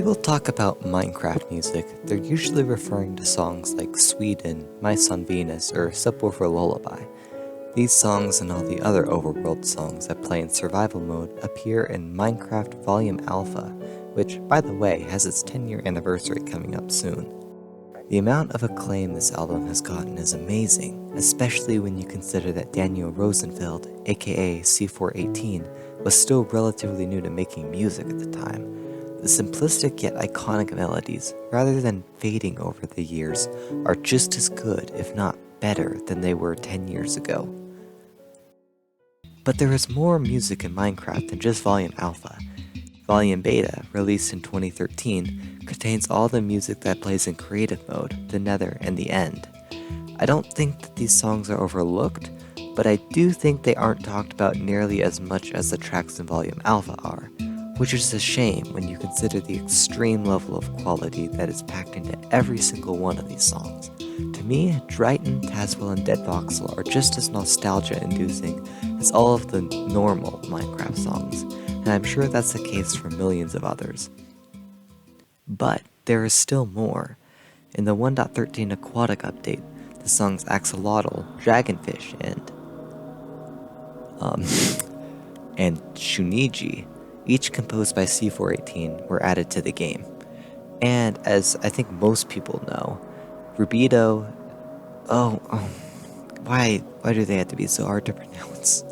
people talk about Minecraft music, they're usually referring to songs like Sweden, My Son Venus, or Subwoofer Lullaby. These songs and all the other overworld songs that play in survival mode appear in Minecraft Volume Alpha, which, by the way, has its 10-year anniversary coming up soon. The amount of acclaim this album has gotten is amazing, especially when you consider that Daniel Rosenfeld, aka C418, was still relatively new to making music at the time. The simplistic yet iconic melodies, rather than fading over the years, are just as good, if not better, than they were 10 years ago. But there is more music in Minecraft than just Volume Alpha. Volume Beta, released in 2013, contains all the music that plays in creative mode, the Nether, and the End. I don't think that these songs are overlooked, but I do think they aren't talked about nearly as much as the tracks in Volume Alpha are, which is a shame when you consider the extreme level of quality that is packed into every single one of these songs. To me, Dryton, Tazwell, and Dead Voxel are just as nostalgia-inducing as all of the normal Minecraft songs, and I'm sure that's the case for millions of others. But there is still more. In the 1.13 Aquatic update, the songs Axolotl, Dragonfish, and Shuniji, each composed by C418, were added to the game. And as I think most people know, Rubido... Why do they have to be so hard to pronounce?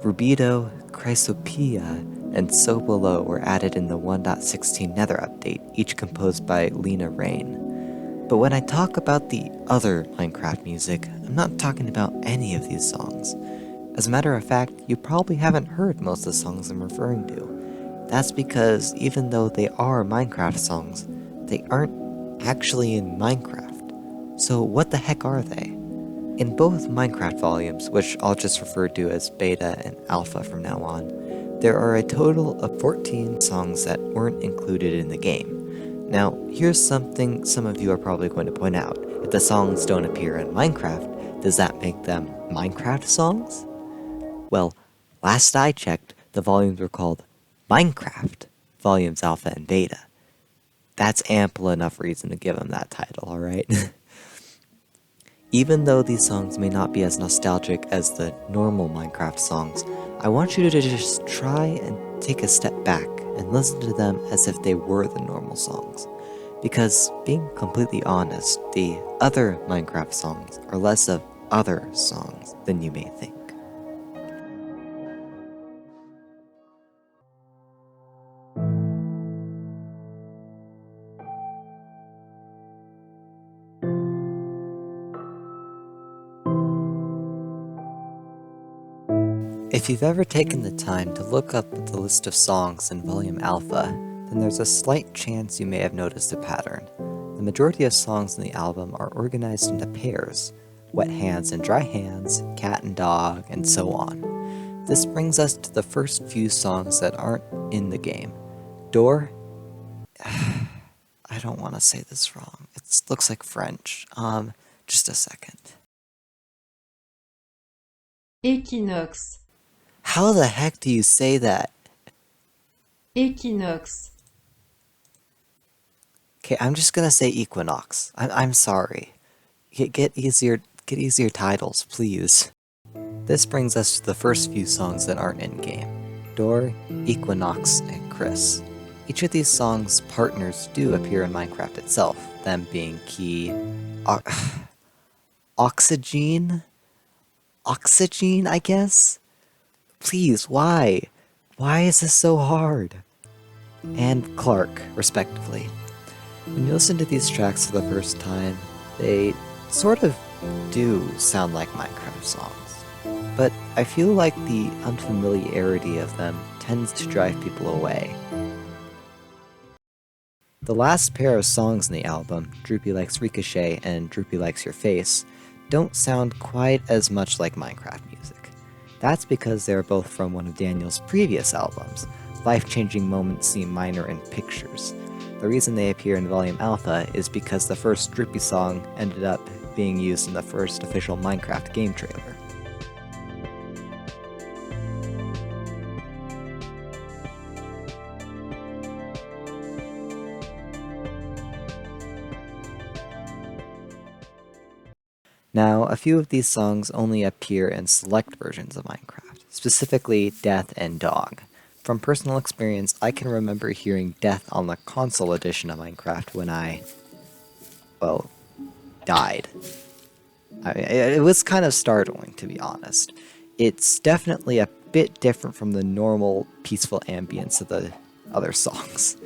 Rubido, Chrysopia, and So Below were added in the 1.16 Nether update, each composed by Lena Rain. But when I talk about the other Minecraft music, I'm not talking about any of these songs. As a matter of fact, you probably haven't heard most of the songs I'm referring to. That's because even though they are Minecraft songs, they aren't actually in Minecraft. So what the heck are they? In both Minecraft volumes, which I'll just refer to as Beta and Alpha from now on, there are a total of 14 songs that weren't included in the game. Now, here's something some of you are probably going to point out. If the songs don't appear in Minecraft, does that make them Minecraft songs? Well, last I checked, the volumes were called Minecraft, Volumes Alpha and Beta. That's ample enough reason to give them that title, alright? Even though these songs may not be as nostalgic as the normal Minecraft songs, I want you to just try and take a step back and listen to them as if they were the normal songs. Because, being completely honest, the other Minecraft songs are less of other songs than you may think. If you've ever taken the time to look up the list of songs in Volume Alpha, then there's a slight chance you may have noticed a pattern. The majority of songs in the album are organized into pairs: Wet Hands and Dry Hands, Cat and Dog, and so on. This brings us to the first few songs that aren't in the game. Door... I don't want to say this wrong. It looks like French. Just a second. Équinoxe, How the heck do you say that? équinoxe, Okay, I'm just gonna say Equinox. I'm sorry. Get easier titles, please. This brings us to the first few songs that aren't in-game. Door, Equinox, and Chris. Each of these songs' partners do appear in Minecraft itself, them being Key... Oxygen, I guess? Please, why? Why is this so hard? And Clark, respectively. When you listen to these tracks for the first time, they sort of do sound like Minecraft songs. But I feel like the unfamiliarity of them tends to drive people away. The last pair of songs in the album, Droopy Likes Ricochet and Droopy Likes Your Face, don't sound quite as much like Minecraft music. That's because they're both from one of Daniel's previous albums, Life-Changing Moments Seem Minor in Pictures. The reason they appear in Volume Alpha is because the first Droopy song ended up being used in the first official Minecraft game trailer. Now, a few of these songs only appear in select versions of Minecraft, specifically Death and Dog. From personal experience, I can remember hearing Death on the console edition of Minecraft when I, well, died. It was kind of startling, to be honest. It's definitely a bit different from the normal peaceful ambience of the other songs.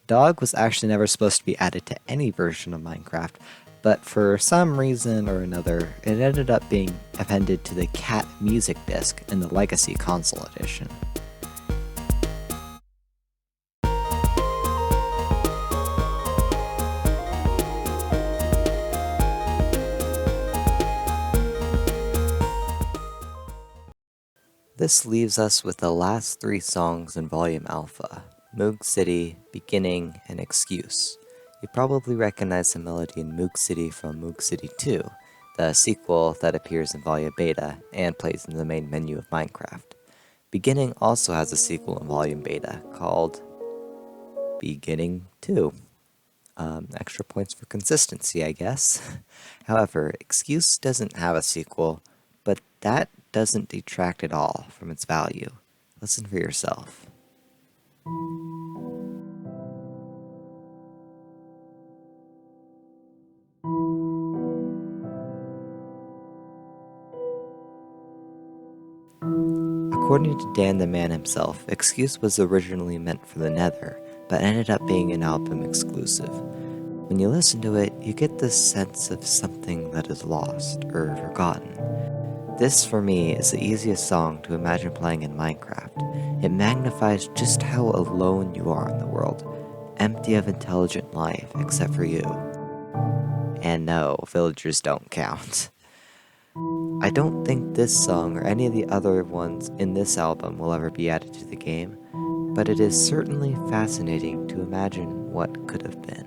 Dog was actually never supposed to be added to any version of Minecraft, but for some reason or another, it ended up being appended to the Cat music disc in the Legacy console edition. This leaves us with the last 3 songs in Volume Alpha, Moog City, Beginning, and Excuse. You probably recognize the melody in Moog City from Moog City 2, the sequel that appears in Volume Beta and plays in the main menu of Minecraft. Beginning also has a sequel in Volume Beta called Beginning 2. Extra points for consistency, I guess. However, Excuse doesn't have a sequel, but that doesn't detract at all from its value. Listen for yourself. According to Dan the Man himself, Excuse was originally meant for the Nether, but ended up being an album exclusive. When you listen to it, you get this sense of something that is lost or forgotten. This, for me, is the easiest song to imagine playing in Minecraft. It magnifies just how alone you are in the world, empty of intelligent life except for you. And no, villagers don't count. I don't think this song or any of the other ones in this album will ever be added to the game, but it is certainly fascinating to imagine what could have been.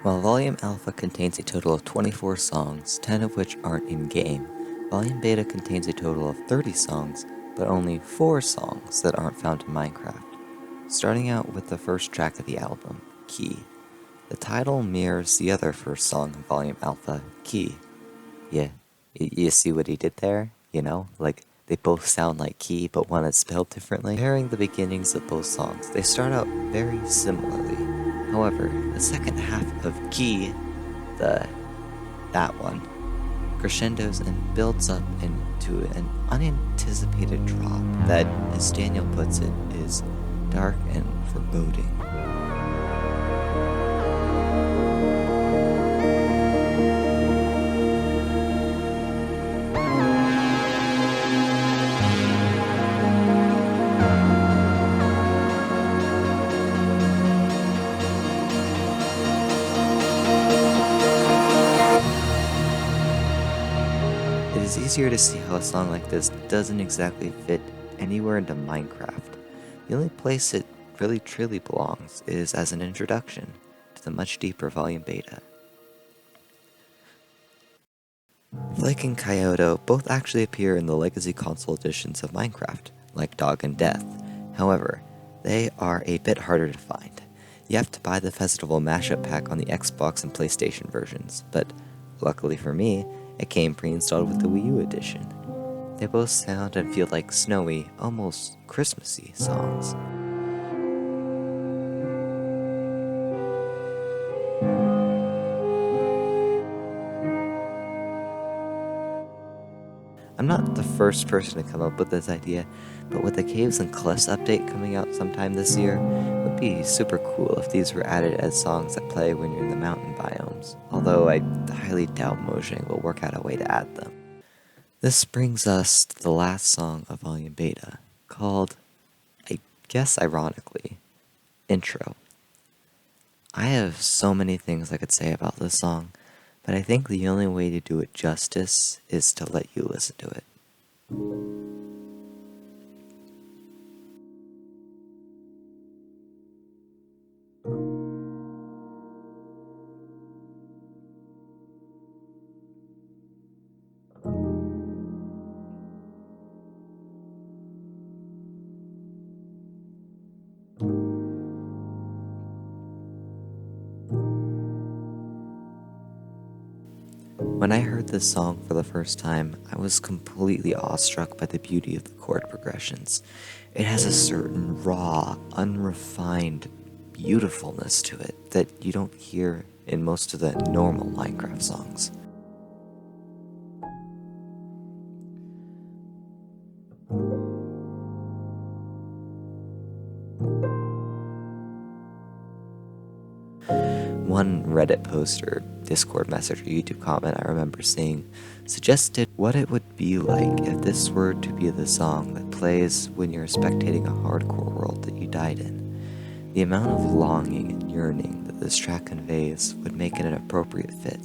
While Volume Alpha contains a total of 24 songs, 10 of which aren't in-game, Volume Beta contains a total of 30 songs, but only 4 songs that aren't found in Minecraft. Starting out with the first track of the album, Key. The title mirrors the other first song in Volume Alpha, Key. Yeah, you see what he did there? You know, like they both sound like Key, but one is spelled differently. Comparing the beginnings of both songs, they start out very similarly. However, the second half of Key, that one, crescendos and builds up into an unanticipated drop that, as Daniel puts it, is dark and foreboding. It is easier to see how a song like this doesn't exactly fit anywhere into Minecraft. The only place it really truly belongs is as an introduction to the much deeper Volume Beta. Flake and Kyoto both actually appear in the Legacy console editions of Minecraft, like Dog and Death. However, they are a bit harder to find. You have to buy the Festival Mashup Pack on the Xbox and PlayStation versions, but luckily for me, it came pre-installed with the Wii U edition. They both sound and feel like snowy, almost Christmassy songs. I'm not the first person to come up with this idea, but with the Caves and Cliffs update coming out sometime this year, it would be super cool if these were added as songs that play when you're in the mountain biomes, although I highly doubt Mojang will work out a way to add them. This brings us to the last song of Volume Beta, called, I guess ironically, Intro. I have so many things I could say about this song, but I think the only way to do it justice is to let you listen to it. When I heard this song for the first time, I was completely awestruck by the beauty of the chord progressions. It has a certain raw, unrefined beautifulness to it that you don't hear in most of the normal Minecraft songs. One Reddit post or Discord message or YouTube comment I remember seeing suggested what it would be like if this were to be the song that plays when you're spectating a hardcore world that you died in. The amount of longing and yearning that this track conveys would make it an appropriate fit.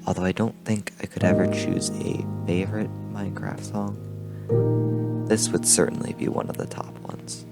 Although I don't think I could ever choose a favorite Minecraft song, this would certainly be one of the top ones.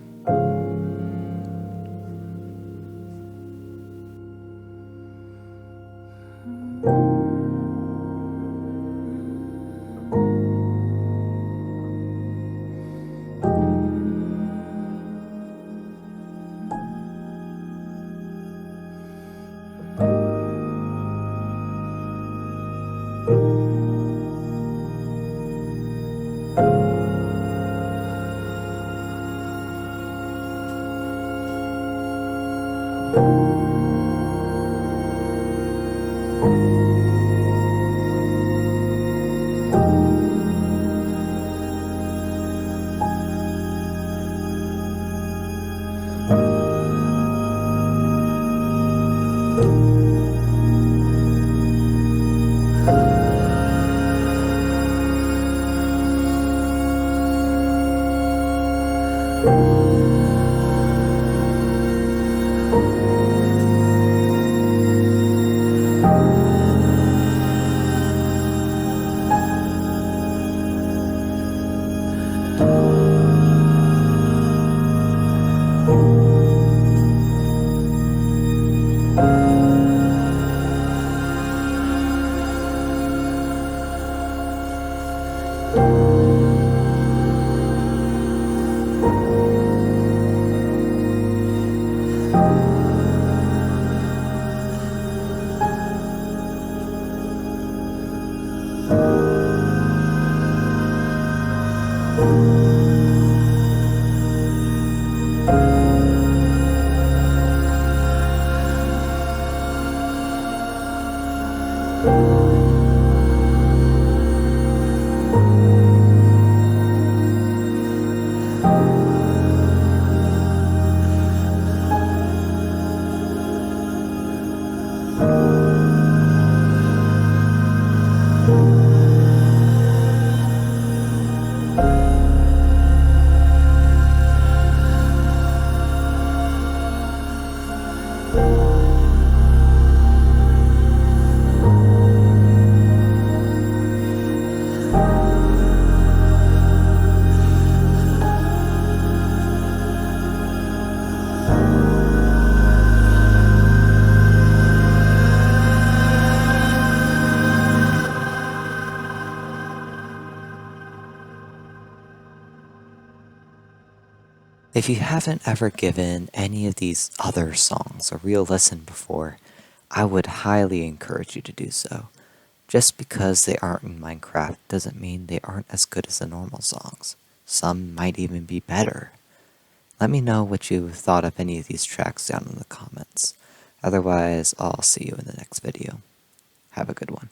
If you haven't ever given any of these other songs a real listen before, I would highly encourage you to do so. Just because they aren't in Minecraft doesn't mean they aren't as good as the normal songs. Some might even be better. Let me know what you thought of any of these tracks down in the comments. Otherwise, I'll see you in the next video. Have a good one.